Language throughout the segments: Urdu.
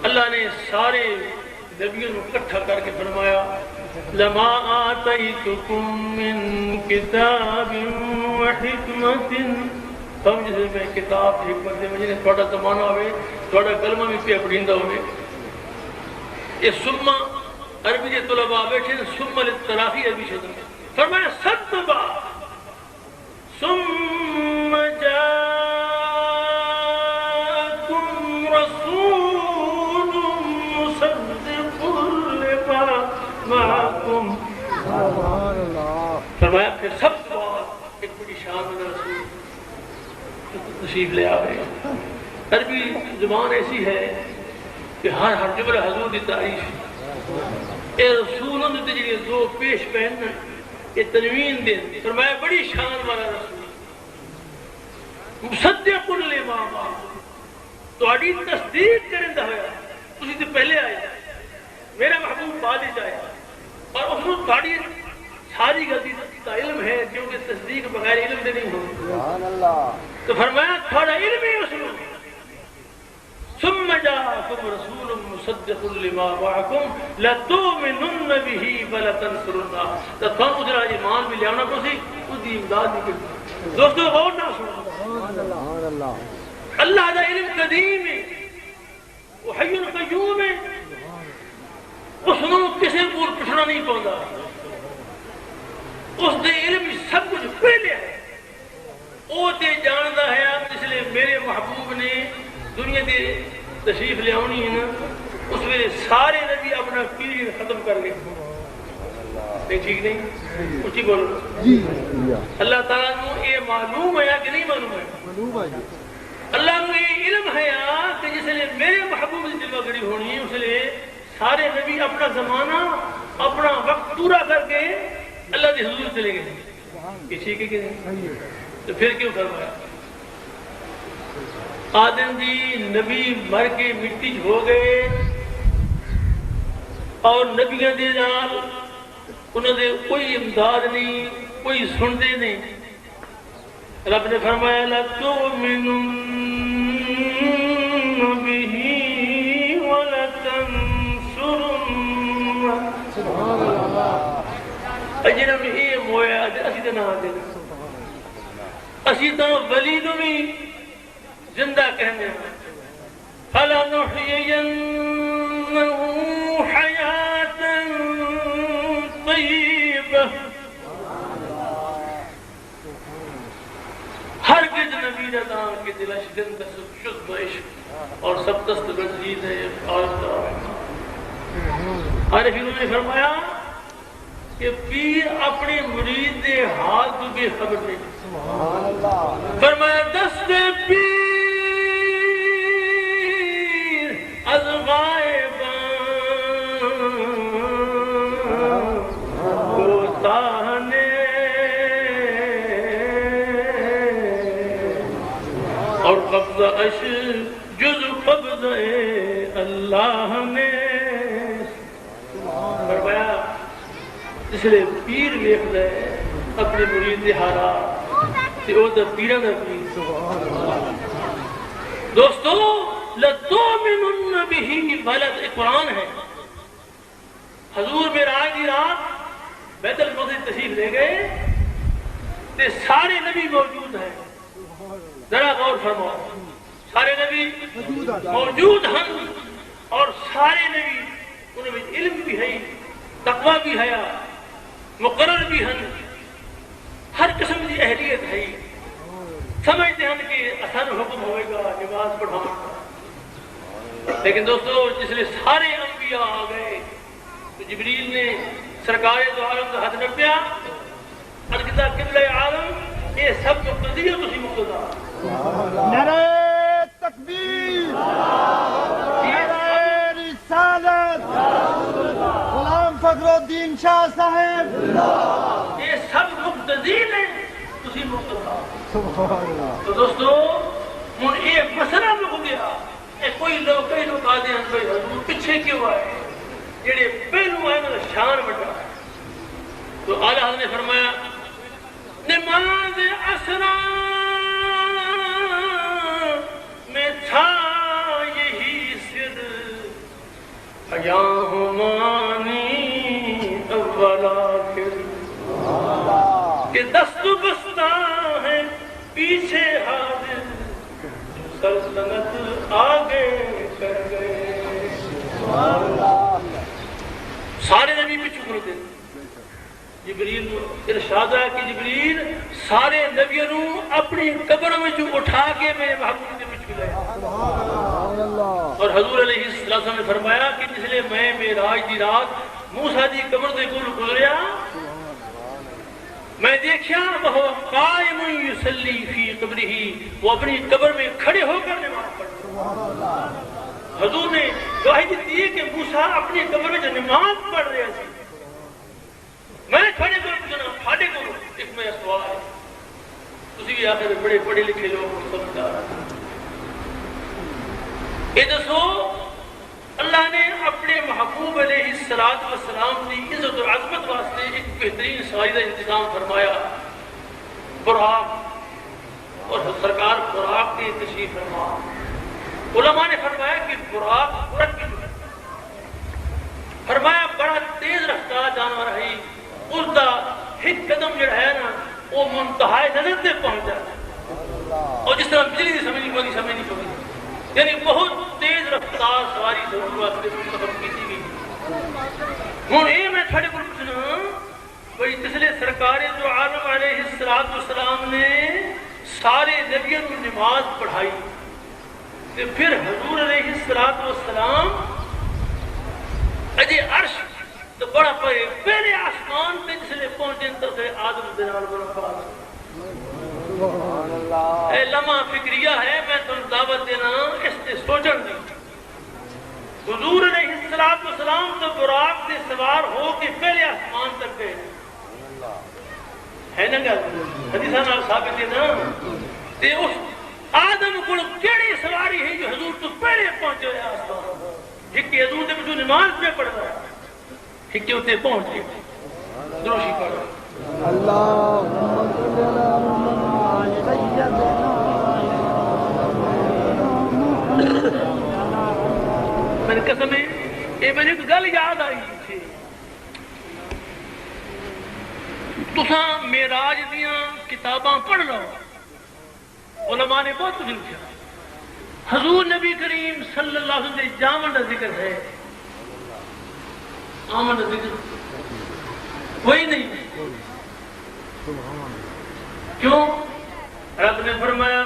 اللہ نے سارے نبیوں کو اکٹھا کر کے فرمایا لما آتیتکم من کتاب و حکمت تم جسے میں کتاب حکمت دے مجھے تھوڑا زمانہ ہوئے تھوڑا کلمہ بھی پہ پڑھیندہ ہوئے یہ سمہ عربی کے طلباء بیٹھے سمہ للتراخی عربی شدہ فرمایا ست بار ثم جاءکم رسول مصدق لما معکم فرمایا پھر سب بار ایک بڑی شان میں رسول تشریف لے آئے عربی زبان ایسی ہے کہ ہر جملہ حضور دی تعریف اے رسولوں نے تجھے دو پیش پہننا یہ تنوین دین فرمایا بڑی شان والا رسول مصدق لما معکم تو اڈی تصدیق کرندہ ہویا اسی سے پہلے آیا میرا محبوب بعد ہی آیا اور اس نے تھوڑی ساری غلطی کا علم ہے کیونکہ تصدیق بغیر علم سے نہیں ہوتی تو فرمایا تھوڑا علم ہی اس میں ثم جاءكم رسول مصدق لما معكم لتؤمنن به ولتنصرنه تو تم ادھر ایمان بھی لیانا کو سی اس دی امداد بھی کرنا دوستو غور نہ سنو سبحان اللہ اللہ دا علم قدیم ہے وہ حی قیوم ہے اس نے کسی کو پچھڑا نہیں پاؤندا اس دے علم سب کچھ پہلے ہے وہ تے جاندا ہے اس لیے میرے محبوب نے دنیا دے تشریف لے آنی ہے نا اس ویلے سارے نبی اپنا پیریڈ ختم کر لے نہیں ٹھیک نہیں اچھی بولو اللہ تعالیٰ کو یہ معلوم ہے کہ نہیں معلوم ہے اللہ کو یہ علم ہے کہ جس لیے میرے محبوب کی جلوہ گری ہونی ہے اس لیے سارے نبی اپنا زمانہ اپنا وقت پورا کر کے اللہ کے حضور چلے گئے یہ ٹھیک ہے کہ نہیں تو پھر کیوں فرمایا آدم جی نبی مر کے مٹی ہو گئے اور نبیوں دے نال انہوں نے کوئی امداد نہیں کوئی سنتے نہیں رب نے فرمایا لَتُؤْمِنُنَّ بِهِ وَلَتَنْصُرُنَّهُ سبحان اللہ اجرم یہ مویا اسی تے نہ دے اسی تو ولی نو بھی زندہ کہنے فَلَنُحْيِيَنَّهُ حَيَاةً طَيِّبَةً ہرگز نبی رضان کے دلش زندہ شد و عشق اور سب دست بزید ہے عارفین نے فرمایا کہ پیر اپنے مرید دے حال تو بے خبر نہیں فرمایا دست پیر از غائبان گروتانے اور قبضہ اش جز قبضہ اللہ نے فرمایا اس لئے پیر ویخ دے اپنے مرید حالات تے او دا پیرہ دا پیر دوستو لَتُؤْمِنُنَّ بِهِ بلد قرآن ہے حضور معراج دی رات بیت المقدس تشریف لے گئے تے سارے نبی موجود ہیں ذرا غور فرماؤ سارے نبی موجود ہیں اور سارے نبی انہوں میں علم بھی ہے تقوی بھی ہے مقرر بھی ہیں ہر قسم کی اہلیت ہے سمجھتے ہیں کہ اثر حکم ہوئے گا نماز پڑھانا لیکن دوستو جس لئے سارے انبیاء آ گئے تو جبریل نے سرکار دو عالم کا ہاتھ نپیا ارکتا قبلہ عالم یہ سب مقتدی ہے تسی مقتدہ نعرہ تکبیر نعرہ رسالت غلام فخر الدین شاہ صاحب یہ سب مقتدی ہیں تسی مقتدہ تو دوستو ہن ایک مسئلہ میں ہو گیا کوئی لوگ کئی لوگ آدھے ہیں بھائی حضور پیچھے کیوں آئے جڑے پہلو آئے میں شان بڑھا ہے تو اعلیٰ حضرت نے فرمایا نماز اسرا میں تھا یہی سر حیاہمانی اولا کہ دست بستہ ہے پیچھے حاضر سلطنت آگے کر گئے. سارے نبی پیچھے کر دے. جبریل ارشاد ہے کہ جبریل سارے نبیوں نو اپنی قبر میں جو اٹھا کے میرے محبوب کے پیچھے لے. اور حضور علیہ السلام نے فرمایا کہ جس لئے میں معراج دی رات موسیٰ دی قبر دے کول گزریا میں دیکھیا وہ قائم یصلی فی قبرہ وہ اپنی قبر میں کھڑے ہو کر نماز پڑھتا. حضور نے گواہی دی کہ موسیٰ اپنی قبر میں جو نماز پڑھ رہے تھے. میں کھڑے کو پوچھنا پھاڑے کو ایک میں سوال ہے تسی بھی آخر بڑے پڑھے لکھے لوگ سمجھدار یہ دسو اللہ نے اپنے محبوب علیہ السلام کی عزت و عظمت واسطے ایک بہترین سواری کا انتظام فرمایا. براق اور سرکار براق کی تشریف فرما. علماء نے فرمایا کہ براق فرمایا بڑا تیز رفتار جانور ہے. اس کا ایک قدم جڑا ہے نا وہ منتہا نظر سے پہنچ جاتا اور جس طرح بجلی کی سمجھ نہیں پڑی یعنی بہت تیز رفتار سواری ضرور واسطے منتخب کی گئی. ہوں یہ میں تھوڑے کو پوچھنا بھائی جسلے سرکار جو عالم علیہ السلام نے سارے نبیوں کو نماز پڑھائی تو پھر حضور علیہ السلام اجے عرش تو بڑا پڑے پہلے آسمان پہ جسلے پہنچے تو پھر آدم دنال برکات. اے لمحہ فکریہ ہے میں تم دعوت دینا اس سے سوچن دی. حضور علیہ السلام تو براق سے سوار ہو کے پہلے آسمان تک گئے ہے نا گل حدیثاں نال ثابت ہے نا. تے اس آدم کو کیڑی سواری ہے جو حضور تو پہلے پہنچے ہوئے آسمان. ایک حضور دے جو نماز پہ پڑھ رہا ہے ایک اتنے پہنچ گئے. دروشی پڑھو میری قسم ہے یہ میری ایک گل یاد آئی تھی. تساں معراج دیاں کتاباں پڑھ لو علماء نے بہت کچھ لکھا. حضور نبی کریم صلی اللہ علیہ وسلم جامن کا ذکر ہے آمن کا ذکر کوئی نہیں. کیوں رب نے فرمایا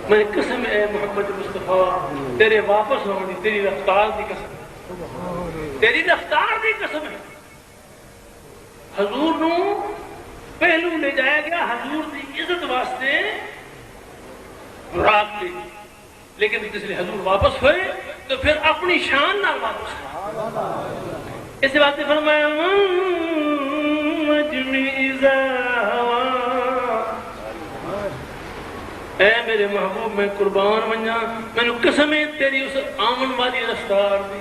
میں قسم اے محمد مصطفیٰ تیرے واپس ہونے تیری رفتار دی قسم تیری رفتار دی قسم ہے. حضور نو پہلو لے جایا گیا حضور دی عزت واسطے رات دی لیکن جس لئے حضور واپس ہوئے تو پھر اپنی شان نہ واپس ہوئے. اس بات نے فرمایا اے میرے محبوب میں قربان منجا میں نے قسم ہے تیری اس آمن والی رفتار دی.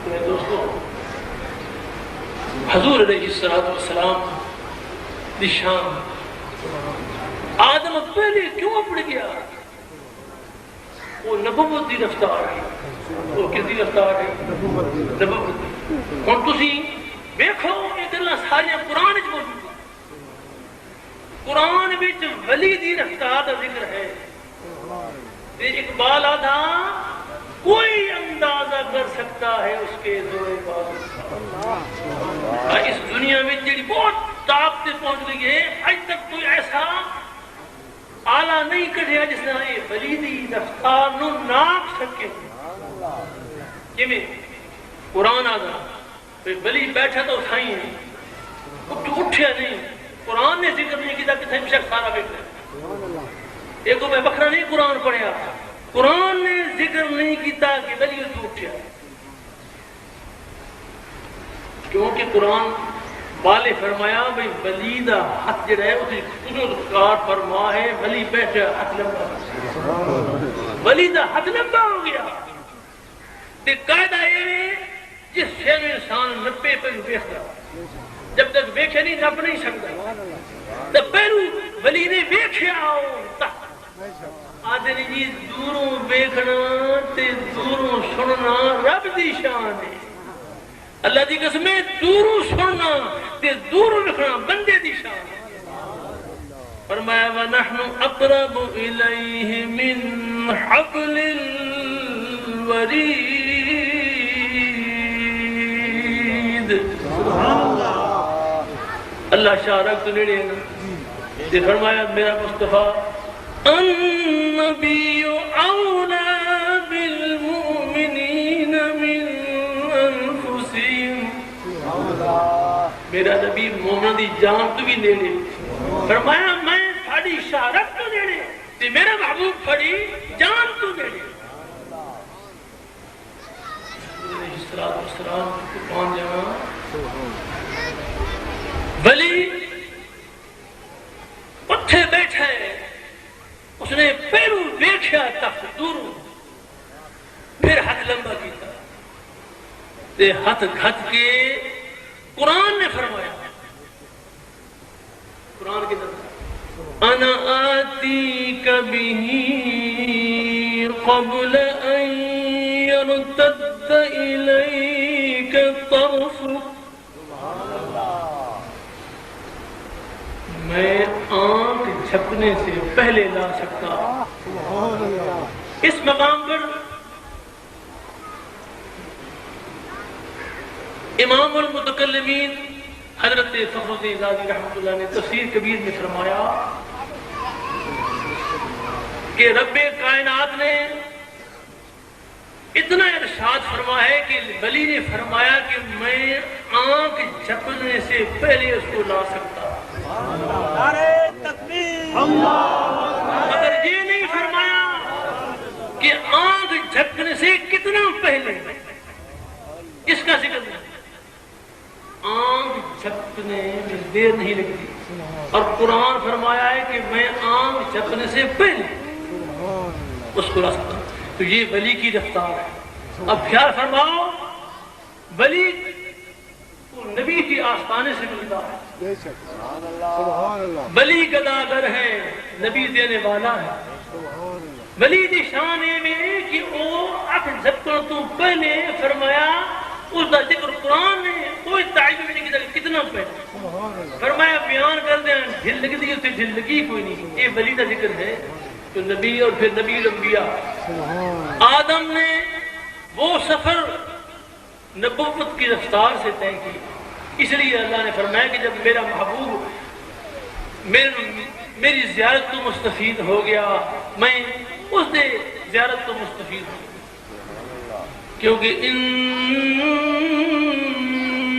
میرے دوستو حضور علیہ السلام دی شان آدم پہلے کیوں اپڑ گیا وہ نبوت دی رفتار ہے. وہ کس دی رفتار ہے نبوت دی. ہوں تسی دیکھو یہ گلاں ساری قرآن وچ موجود. قرآن وچ ولی دی رفتار کا ذکر ہے. اقبال آدھا کوئی اندازہ کر سکتا ہے اس کے زور بازو. اس دنیا میں جڑی بہت ٹاپ سے پہنچ گئی ہے اج تک کوئی ایسا آلہ نہیں کٹھیا جس نے یہ ولی دی رفتار نو ناپ سکے. کیویں قرآن آدھا ولی بیٹھا تو اٹھائی نہیں اٹھیا نہیں. قرآن نے ذکر نہیں کیا کہ شخص سارا بیٹھ رہا. ایک میں بکرا نہیں قرآن پڑھیا قرآن نے ذکر نہیں کیا کہ ولی تو اٹھیا. کیونکہ قرآن والے فرمایا بھئی ولی دا ہاتھ جڑا ہے اسے قدرت کار فرما ہے ولی بیٹھا ہاتھ لمبا ولی دا ہاتھ لمبا ہو گیا تے قاعدہ یہ جس شے میں انسان نپے پہ ویکھدا جب تک ویکھے نہیں نپ نہیں سکتا تو پہلو ولی نے ویکھیا آدھے جی دوروں ویکھنا تے دوروں سننا رب دی شان ہے اللہ دی قسم ہے دوروں سننا تے دوروں ویکھنا بندے دی شان ہے فرمایا وَنَحْنُ أَقْرَبُ إِلَيْهِ مِنْ حَبْلِ الْوَرِيدِ اللہ شاہ رکھ تو نیڑے نا تے فرمایا میرا مصطفیٰ النبی اولا بالمؤمنین من انفسهم میرا نبی مومن دی جان تو بھی نیڑے فرمایا میں پھڑی شاہ رکھ تو نیڑے تے میرا محبوب پھڑی جان تو نیڑے السلام کو پہنچ جانا ولی اتھے بیٹھے اس نے پہلو ویکھیا تک دوروں پھر ہاتھ لمبا کیتا تے ہاتھ گھت کے قرآن نے فرمایا قرآن کی طرف انا آتیک بہ قبل ان یرتد الیک طرفک میں آنکھ جھپکنے سے پہلے لا سکتا اس مقام پر امام المتکلمین حضرت فخر الدین رازی رحمۃ اللہ نے تفسیر کبیر میں فرمایا کہ رب کائنات نے اتنا ارشاد فرما ہے کہ ولی نے فرمایا کہ میں آنکھ جھپکنے سے پہلے اس کو لا سکتا مگر یہ نہیں فرمایا کہ آنکھ جھپکنے سے کتنا پہلے اس کا ذکر نہیں آنکھ جھپکنے میں دیر نہیں لگتی اور قرآن فرمایا ہے کہ میں آنکھ جھپکنے سے پہلے اس کو لا سکتا ہوں تو یہ ولی کی رفتار ہے اب خیال فرماؤ ولی نبی کی آستانے سے ملتا ہے ولی گداگر ہے نبی دینے والا ہے ولی دی شان میں کہ وہ اپنے جھپکن تو پہلے فرمایا اس کا ذکر قرآن نے کوئی تعجب نہیں کیا کتنا پہلے فرمایا بیان کر دیں ڈھل لگ دی اسے ڈھل لگی کوئی نہیں یہ ولی کا ذکر ہے تو نبی اور پھر نبی الانبیاء آدم نے وہ سفر نبوت کی رفتار سے طے کی اس لیے اللہ نے فرمایا کہ جب میرا محبوب میری زیارت تو مستفید ہو گیا میں اس نے زیارت تو مستفید ہو گیا کیونکہ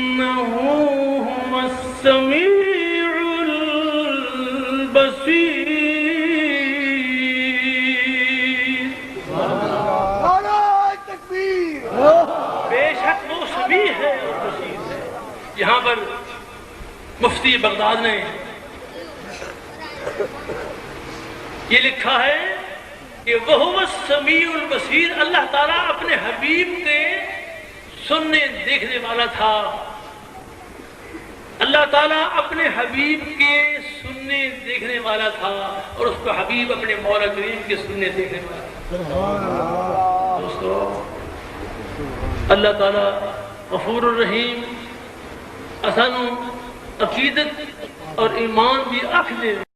انہو ہم السمیع البصیر بے شک وہ سمیع ہے اور بصیر ہے یہاں پر مفتی بغداد نے یہ لکھا ہے کہ وہ السمیع البصیر اللہ تعالیٰ اپنے حبیب کے سننے دیکھنے والا تھا اللہ تعالیٰ اپنے حبیب کے سننے دیکھنے والا تھا اور اس کو حبیب اپنے مولا کریم کے سننے دیکھنے والا تھا دوستو اللہ تعالیٰ غفور الرحیم اسانو عقیدت اور ایمان بھی اخذ